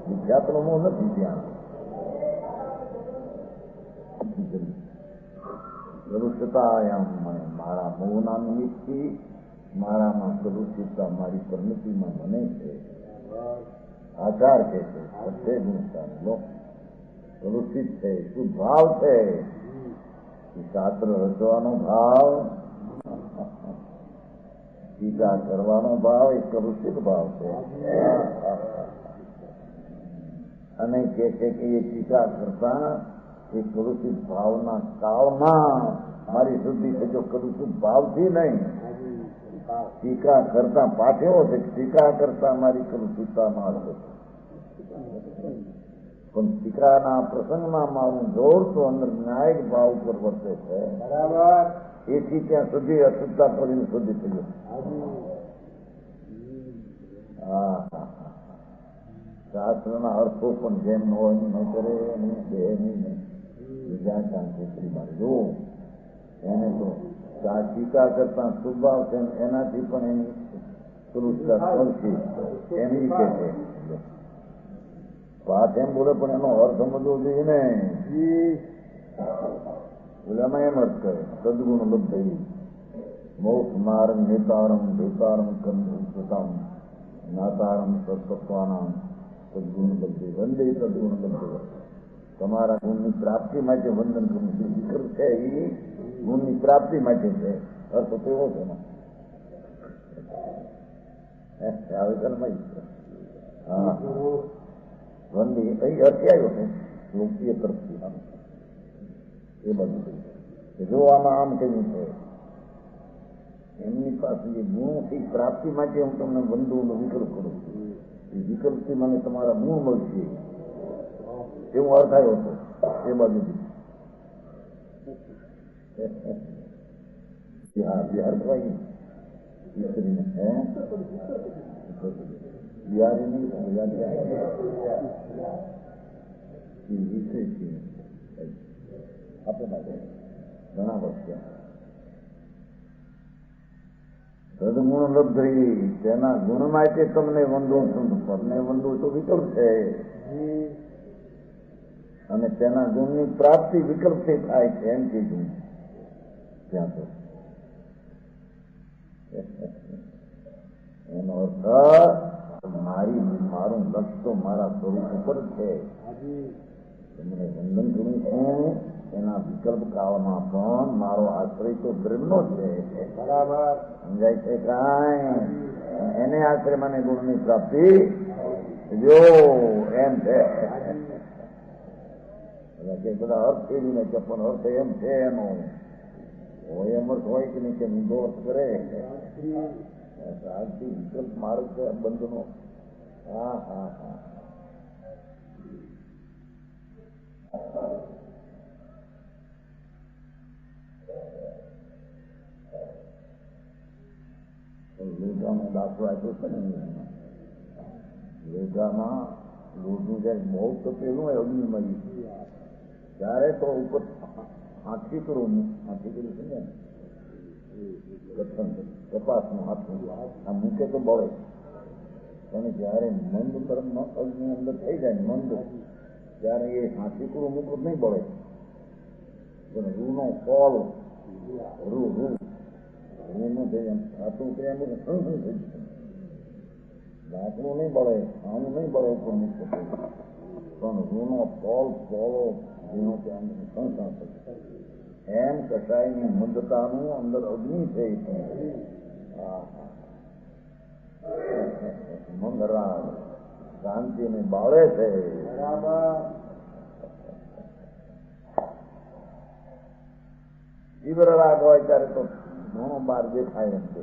વિખ્યાતનો મોહ નથી ત્યાં. કલુષિતા મારા મોહના નિમિત્તથી મારામાં કલુષિતા મારી પરિણતિમાં મને છે. આધાર કે છે સત્ય ગુણતા કલુષિત છે, શું ભાવ છે? શાસ્ત્ર રચવાનો ભાવ, ટીકા કરવાનો ભાવ એ કલુષિત ભાવ છે. અને કે છે કે એ ટીકા કરતા એ કલુષિત ભાવના કાળમાં મારી શુદ્ધિ છે. જો કલુષિત ભાવથી નહીં, ટીકા કરતા પાછો છે, ટીકા કરતા મારી કલુષિતતામાં છે. પણ ટીકાના પ્રસંગમાં મારું જોર તો અંદર ન્યાયિક ભાવ ઉપર વર્તે છે. બરાબર. એથી ત્યાં સુધી અશુદ્ધતા કરીને સુધી થઈ ગયું. હા, શાસ્ત્રના અર્થો પણ જેમ હોય ન કરે અને દેહની બીજા શાંતિ મારી જો એને તો ટીકા કરતા શુભાવ છે, એનાથી પણ એની પુરુષના સ્પર્શી એમ ઈ કે છે. વાત એમ બોલે પણ એનો અર્થ સમજવો જોઈએ ને. એમાં એમ અર્થ કરે સદગુણ લબ્ધ મોક્ષ માર્ગ નેતારમ ભેતારમ કંદમ નાતારમ સત્વત્વાનામ સદગુણ લબ્ધ વંદે સદગુણ લબ્ધ. તમારા ગુણની પ્રાપ્તિ માટે વંદન કરવું જે વિકલ્પ છે એ ગુણની પ્રાપ્તિ માટે છે. અર્થ કેવો છે હા વંદી અહીં અર્થ આવ્યો છે લોકપ્રિય તરફથી એ બધું જો આમાં આમ કહ્યું છે એમની પાસે જે ગુણથી પ્રાપ્તિ માટે હું તમને બંધુનો વિકલ્પ કરું છું. એ વિકલ્પથી મને તમારા ગુણ મળશે એવું અર્થ આવ્યો હતો એ બાજુથી. બિહાર ભાઈ દીકરીને બિહારી નહીં આપણે માટે ઘણા વર્ષ સદગુણ લબ્ધ તેના ગુણ માટે તમને વંદો છું. પરને વંદો તો વિકલ્પ છે અને તેના ગુણની પ્રાપ્તિ વિકલ્પથી થાય છે એમ કીધું ત્યાં તો એનો અર્થ મારું લક્ષ્ય તો મારા સ્વરૂપ ઉપર છે. તમને વંદન કરું છું એના વિકલ્પ કાળમાં પણ મારો આશ્રય તો બ્રહ્મનો છે. બરાબર સમજાય છે કાંઈ? એને આશ્રય મને ગુણની પ્રાપ્તિ જો એમ છે. બધા અર્થ એવીને કે પણ અર્થ એમ છે એનો હોય એમ અર્થ હોય કે નહીં કે ઊંધો અર્થ કરે આજથી વિકલ્પ માર્ગ છે બંધનો. હા હા હા લોઢાનો દાખલો આપ્યો છે ને લોઢામાં લોઢું જયારે બહુ તો પેલું હોય અગ્નિમય ત્યારે તો ઉપર હાથી કરું છે ને કપાસનું હાથું આ મૂકે તો બળે પણ જયારે મંદ તરફ અગ્નિ અંદર થઈ જાય મંદ ત્યારે એ હાથી કરું મૂકવું નહીં બળે પણ રૂનો કોલ રૂ રૂનું થઈ એમ ખાતું કે એમ થઈ જાય લાકડું નહીં બળે આનું નહીં બળે ઉપર મુક્ત પણ રૂનો કોલ પોળો રૂનો ત્યાં સંસાર થશે એમ કસાયની મંદતાનું અંદર અગ્નિ છે. મંદરા શાંતિને બાળે છે. તીવ્ર રાગ હોય ત્યારે તો ઘણો બહાર દેખાય એમ છે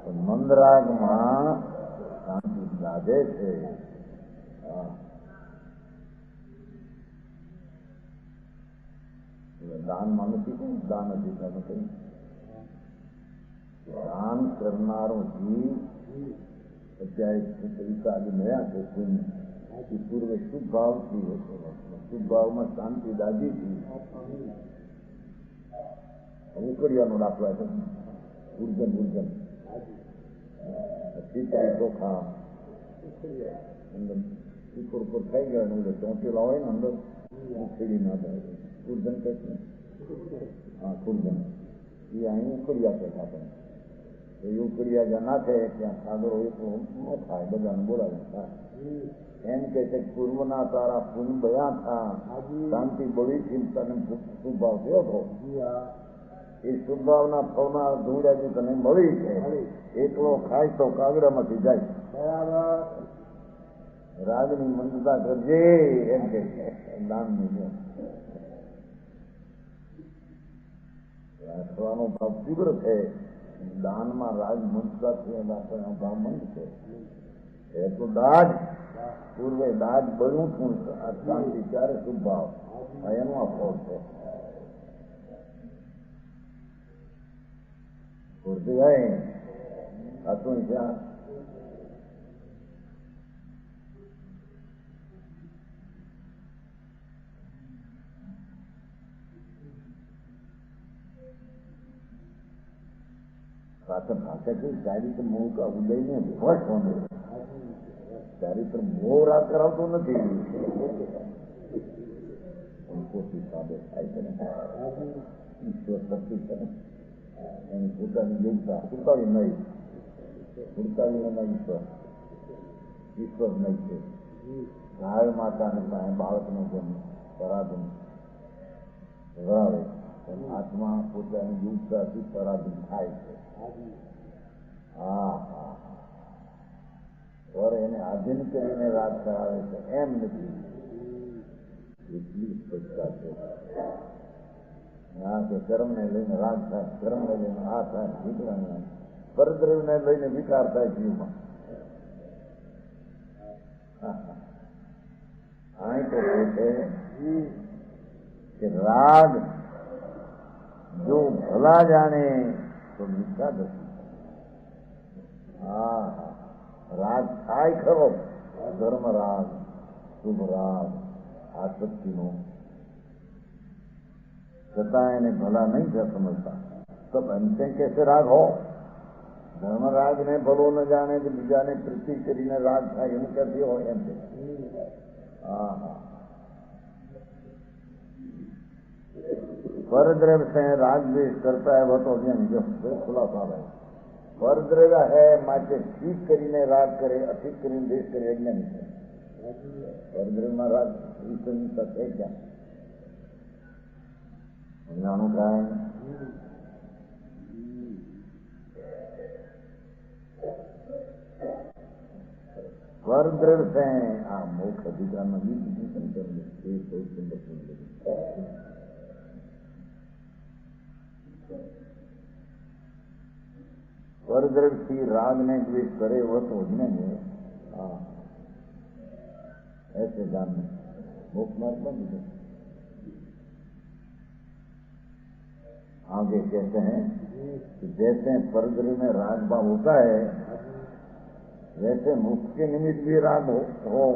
પણ મંદરાગમાં શાંતિ લાગે છે. દાનમાં નથી કઈ દાન અધિકાર નથી. દાન કરનારો જીવ અત્યારે પૈસા આજે મળ્યા છે એ પૂર્વે શુભ ભાવથી હતો. શુભ ભાવમાં શાંતિ દાદી હતી. ઉકળિયાનો દાખલો છે ઉર્જન ખીચડી ચોખા અંદર ઉપર ઉપર થઈ ગયા અંદર ચોંટેલા હોય ને અંદર ઉખેડી ના થાય ઉર્જન કહે છે. હા કુર્જન એ અહીં ઉકળિયા કહેતા આપણે એ ઉકળિયા જ્યાં નાખે ત્યાં સાગરો એટલો ન થાય બધાને બોલાવે થાય એમ કે છે પૂર્વના તારા પુન બયા થા શાંતિ બળી ચિંતાને શુભાવ થયો હતો. એ શુભાવના ફળના ધૂળ્યાજી તને મળી છે એટલો ખાય તો કાગડામાંથી જાય. રાગની મંદતા કરજે એમ કે દાનની રાખવાનો ભાવ તીવ્ર છે. દાનમાં રાગ મંદતા છે રાખવાનો ભાવ મંદ છે. એ તો દાજ પૂર્વે દાજ બળ્યું છું આ શાંતિ ત્યારે શુભ ભાવ એનો આ ફળ છે. આ તો ત્યાં પાછળ ભાષા કઈ ચારિત્ર મોહ કા ઉદય ને વશ હોને ચારિત્ર મોહ રાગ કરાવતો નથી પોતી સાબે થાય છે ને ઈશ્વર શક્તિ છે ને એની પોતાની યોગતા પૂરતાવી નહીં પૂરતાવીમાં ઈશ્વર નહીં છે ગાય માતાને પાસે બાળકનો જન્મ પરાધીન વળાવે આત્મા પોતાની યોગતાથી પરાધીન થાય છે હા હા પર એને આધીન કરીને રાગ કરાવે છે એમ નથી એટલી સ્પષ્ટતા છે હા કે કર્મને લઈને રાગ થાય કર્મને લઈને આ થાય વિકરણ પરદ્રવ્યને લઈને વિકાર થાય જીવમાં અહીં તો કહે છે કે રાગ જો ભલા જાણે તો મીઠા દસી હા રાગ થાય ખરો ધર્મ રાગ શુભ રાગ આસક્તિનો છતાં એને ભલા નહીં સમજતા તો બનતે કેસે રાગ હો ધર્મ રાગ ને ભલો ન જાણે કે બીજાને પ્રીતિ કરીને રાગ થાય એનું ક્યાંથી હોય એમ છે હા હા परद्रव्य से राग द्वेष करता है वह तो जो खुलासा है परद्रव्य है माटे ठीक करीने राग करे अठीक करीने द्वेष करे अज्ञानी है परद्रव्य में राग ईश्वરની तक है क्या अज्ञानों का है परद्रव्य से आ मोक्ष अधिकार में बीच संकर बहुत सुंदर सुंदर परद्रव्य की राग ने द्वेष करे वह तो अज्ञान है ऐसे जानना मोक्ष मार्ग बन गए आगे कहते हैं कि जैसे परद्रव्य में राग भाव होता है वैसे मोक्ष के निमित्त भी राग हो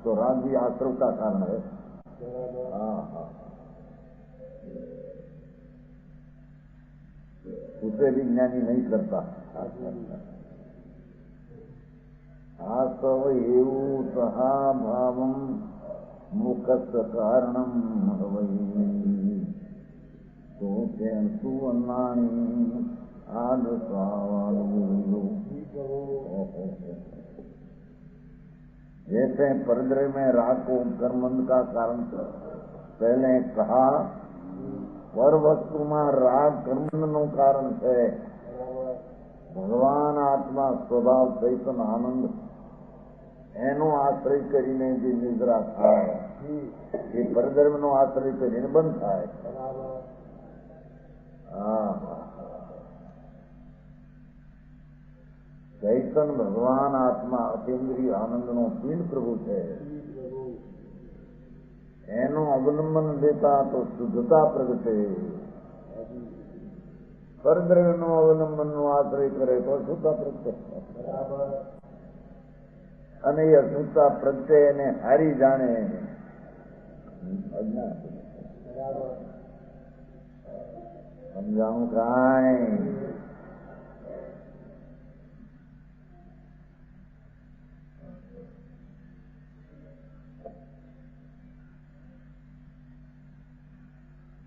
तो राग भी आश्रव का कारण है हाँ हाँ उसे भी ज्ञानी नहीं करता आसव एवं तहा भावम मुखस्त कारणम हवई तो सुवर्णाणी आद जैसे परद्रव्य में राग को कर्मंद का कारण पहले कहा पर वस्तु में राग कर्मंद નું કારણ છે ભગવાન આત્મા સ્વભાવ ચૈતન્ય આનંદ એનો આશ્રય કરીને જે નિદ્રા થાય એ પરધર્મનો આશ્રય કરીને બંધ થાય ચૈતન્ય ભગવાન આત્મા અતિન્દ્રિય આનંદનો પિંડ પ્રભુ છે એનું અવલંબન લેતા તો શુદ્ધતા પ્રગટે પરદ્રવ્યનું અવલંબનનો આશ્રય કરે તો અશુદ્ધતા પ્રગટે અને એ અશુદ્ધતા પ્રગટે એને હારી જાણે અજ્ઞાન સમજાવું કાંઈ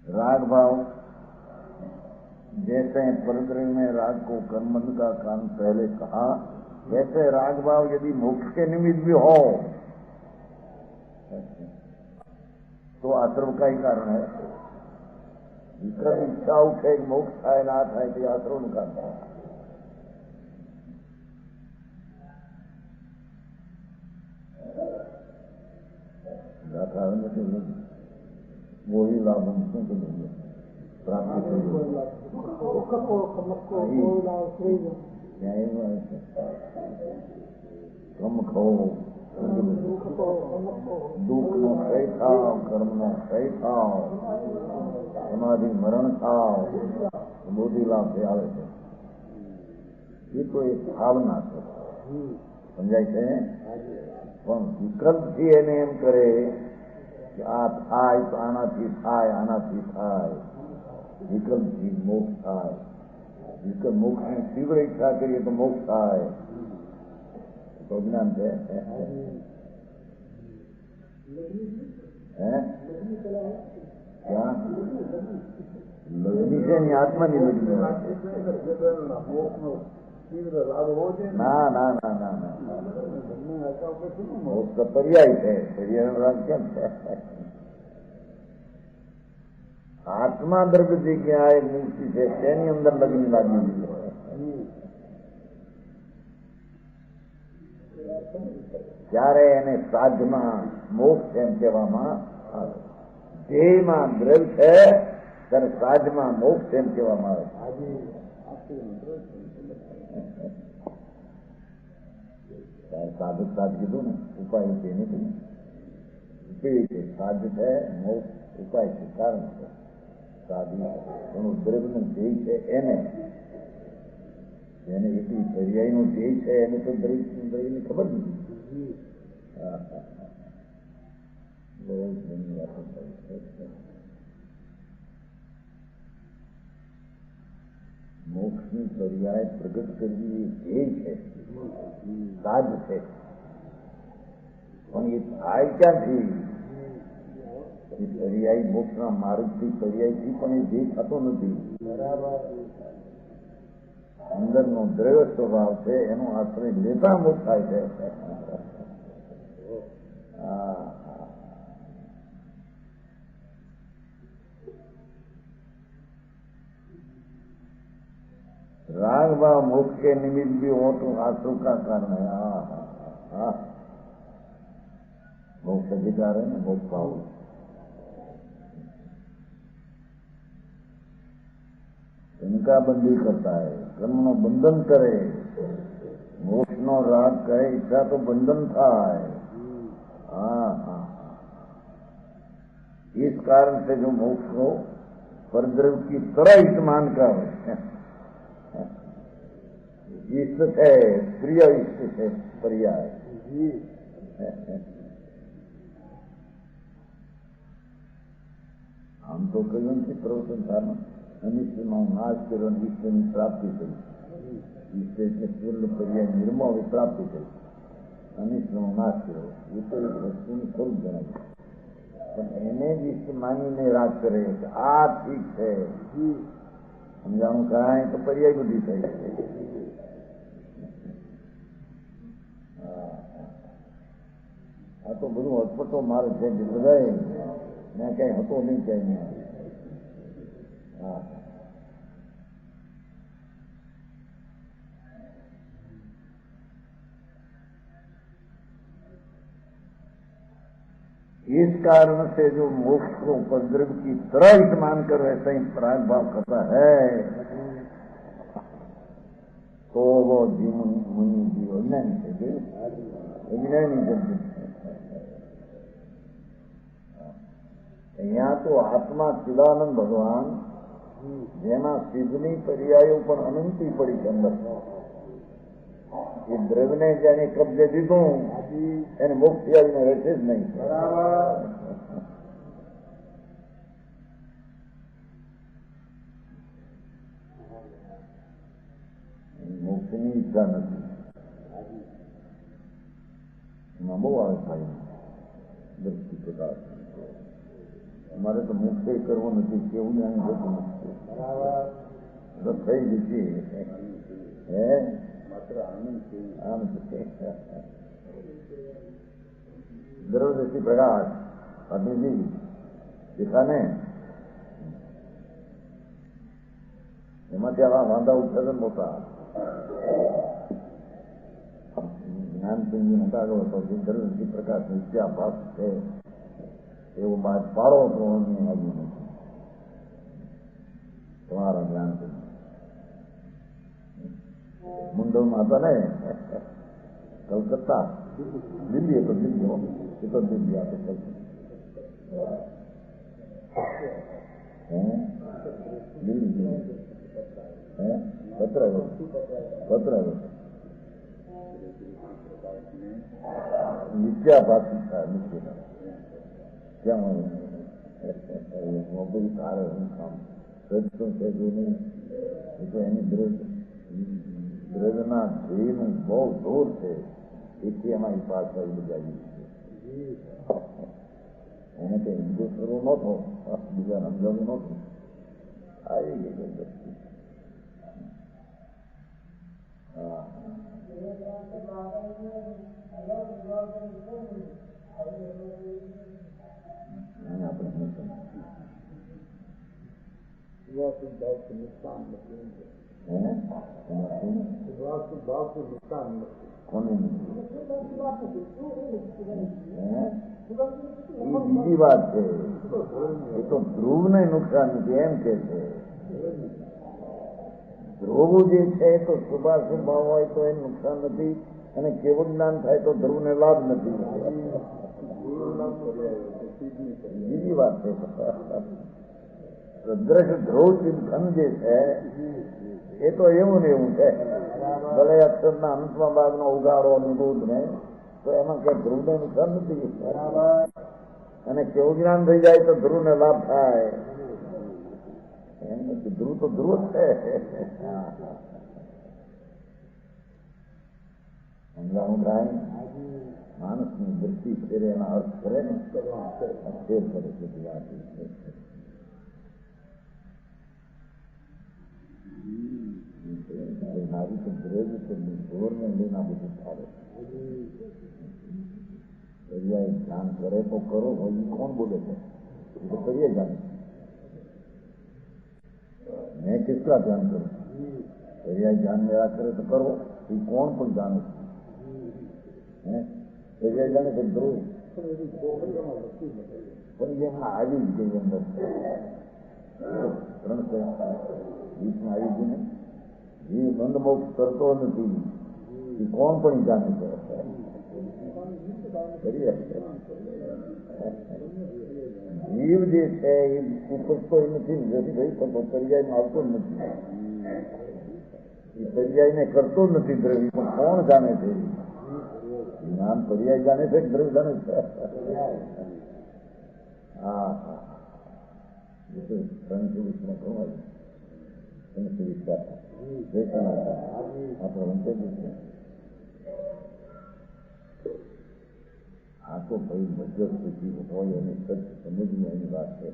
राग भाव जैसे परद्रव्य में राग को कर्मंद का कारण पहले कहा वैसे राग भाव यदि मोक्ष के निमित्त भी हो तो आश्रम का ही कारण है विक्रम इच्छा उठे मोक्ष थाय ना थाय तो आश्रम का वो ही लाभ हमको तो देंगे प्राप्त कम खाओ दुख नो क्षय खाओ कर्म नो क्षय खाओ समाधि मरण खाओ बोधी लाभ से आवे છે ये तो एक भावना છે સમજાય છે પણ વિકલ્પથી એને એમ કરે કે આ થાય તો આનાથી થાય વિકલ્પથી મોક્ષ થાય जिसके मोक्ष की तीव्र इच्छा करिए तो मोक्ष आए तो ज्ञान है क्या लगनी से नहीं आत्मा नहीं लगनी ना ना ना ना ना मोक्ष का पर्याय है पर्याय राग क्या है આત્મા દ્રવ્ય જગ્યાએ મૂર્તિ છે તેની અંદર લગ્ન લાગી ત્યારે એને સાધમાં મોક્ષ એમ કહેવામાં આવે ધ્યેયમાં દ્રવ્ય છે ત્યારે સાધમાં મોક્ષ એમ કહેવામાં આવે સાધક સાધ કીધું ને ઉપાય છે નથી ઉપાય છે સાધ છે મોક્ષ ઉપાય છે કારણ છે સાધુ એનું દ્રવ્યનું ધ્યેય છે એને એટલી પર્યાયનું ધ્યેય છે એને તો દ્રવ્યની ખબર નથી બહુ ઘણી વાતો મોક્ષની પર્યાય પ્રગટ કરવી એ ધ્યેય છે સાધ છે પણ એ થાય ક્યાંથી પર્યાય મોક્ષના માર્ગથી પર્યાયથી પણ એ ધ્યેય થતો નથી અંદરનો દ્રવ્ય સ્વભાવ છે એનો આશ્રય લેતા મોક્ષ થાય છે राग भाव मोक्ष के निमित्त भी हो तो आंसू का कारण है मोक्ष अधिकार है ना मोक्ष भाव इनका बंदी करता है कर्म नो बंधन करे मोक्ष नो राग करे इच्छा तो बंधन था इस कारण से जो मोक्ष हो परद्रव्य की तरह हित मानकर इष्ट है प्रिय इष्ट है पर्याय हम तो कई की प्रवचन था ना अनिष्टનો નાશ કર્યો અને ઈશ્વરની પ્રાપ્તિ કરી ઈશ્વર એટલે પૂર્ણ પર્યાય નિર્મળ પ્રાપ્તિ કરી અનિષ્ટનો નાશ કર્યો એ તો એક વસ્તુનું સ્વરૂપ જણાવ્યું પણ એને જ ઈષ્ટ માનીને રાગ કરે કે આ ઠીક છે સમજાણું કાંઈ તો પર્યાય બધી થઈ આ તો બધું અટપટો માર્ગ છે જે બધાએ ત્યાં ક્યાંય હતો નહીં ક્યાંય इस कारण से जो मोक्ष को उपद्रव की तरह ही मानकर वैसा ही प्राग भाव करता है तो वो जीवन मुनि जीव नहीं थे नहीं जल्दी यहाँ तो आत्मा चिदानंद भगवान જેમાં સિદ્ધની પર્યાયો પણ અનંતી પડી છે અંદર એ દ્રવ્યને જેને કબજે દીધું એને મોક્ષ આવીને રહેશે જ નહીં મોક્ષની ઈચ્છા નથી એમાં બહુ આવે ભાઈ દ્રષ્ટિ પ્રકાશ અમારે તો મોક્ષ કરવો નથી કેવું જાણે જતું નથી થઈ જશે હે માત્ર આનંદ દ્રવ્યદૃષ્ટિ પ્રકાશ અભિજી શીખાને એમાંથી આવા વાંધા ઉઠે મોટા જ્ઞાનસિંહજી મોટા આગળ હતો જે દ્રવ્યદૃષ્ટિ પ્રકાશ વિદ્યાભાસ છે એવો બાદ પાડો તો આવ્યું નથી તમારા જ્ઞાન મુંડવમાં હતા ને કલકત્તા દિલ્હી હતો દિલ્હી એ તો દિલ્હી આ તો દિલ્હી પત્ર આવ્યો વિદ્યાભાષી થાય મુશ્કેલ ક્યાં બધું સારું કામ સજતું છે જોઈને એટલે એની દ્રઢના ધ્યેયનું બહુ દૂર છે, એથી અમારી પાછળ બજાવી છે. એને કંઈ બીજો શરૂ નહોતો, બીજા સમજાવું નહોતું, આવી ગઈ દ્રષ્ટિ. હા આપણે ભાવથી નુકસાન નથી. કોને બીજી વાત છે, એ તો ધ્રુવને નુકસાન નથી એમ કે છે. ધ્રુવ જે છે તો શુભાશુભ ભાવ હોય તો એ નુકસાન નથી, અને કેવું જ્ઞાન થાય તો ધ્રુવને લાભ નથી. બીજી વાત છે. દ્રઢ ધ્રુવ ચિંતન જે છે એ તો એવું ને એવું છે. ભલે અક્ષરના અંતમાં ભાગનો ઉગાડો નિબોધ ને તો એમાં ક્યાં ધ્રુવને નુકસાન નથી. અને કેવું જ્ઞાન થઈ જાય તો ધ્રુવને લાભ થાય એમ નથી. ધ્રુવ તો ધ્રુવ જ છે. સમજાણું થાય. માણસની દ્રષ્ટિ ફેરે એના અર્થ કરે ને ફેર કરે છે. મારી તો દ્રઢ છે, જોરને લઈને આ બધું ચાલે. દરિયા ધ્યાન કરે તો કરો, હજી કોણ બોલે છે? એ તો કરીએ જાણે. મેં કેટલા ધ્યાન કરું? દરિયા ધ્યાન મેળા કરે તો કરો, એ કોણ પણ જાણે છે. દરિયા જાણે કે ધ્રુવ પણ જેમાં આવી જ ગઈ અંદર 320 આવી ગઈ ને. જીવ બંધ મોક્ષ કરતો નથી, એ કોણ પણ જાણે છે. જીવ જે છે એ ઉપજતો નથી, નથી ભાઈ કરતો, પર્યાયમાં આવતો નથી. એ પર્યાયને કરતો નથી દ્રવ્ય, પણ કોણ જાણે છે? જ્ઞાન પર્યાય જાણે છે, દ્રવ્ય જાણે છે. હા હા, 324 ખવાય. આપણે વંચે આ તો ભાઈ મજ્જર સુધી હોય અને સચ સમજવું એની વાત છે.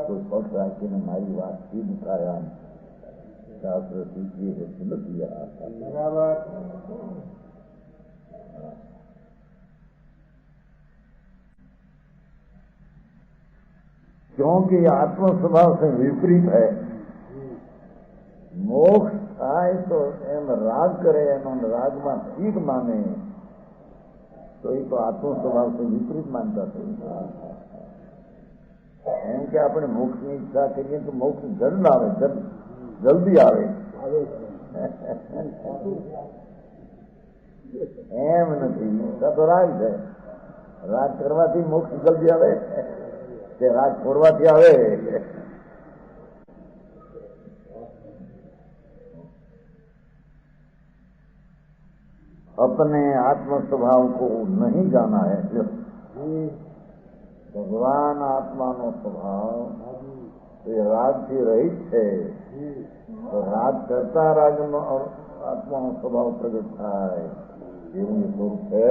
કોઈ પક્ષ રાખીને મારી વાત સિદ્ધ થાય આમ શાસ્ત્ર શીખીએ તો નથી. क्योंकि आत्म स्वभाव से विपरीत है. मोक्ष થાય તો એમ રાગ કરે, એનો રાગમાં ઠીક માને તો એ તો આત્મ સ્વભાવથી વિપરીત માનતા થઈ. એમ કે આપણે મોક્ષની ઈચ્છા કરીએ તો મોક્ષ જલ્દ આવે, જલ્દી આવે એમ નથી. ઈચ્છા તો રાગ છે. રાગ કરવાથી મોક્ષ જલ્દી આવે કે રાગ છોડવાથી આવે? अपने आत्म स्वभाव को नहीं जाना है. भगवान आत्मा नो स्वभाव तो राग થી રહિત છે. તો રાગ કરતા રાગ નો આત્મા નો સ્વભાવ પ્રગટ થાય એવું સ્વરૂપ છે.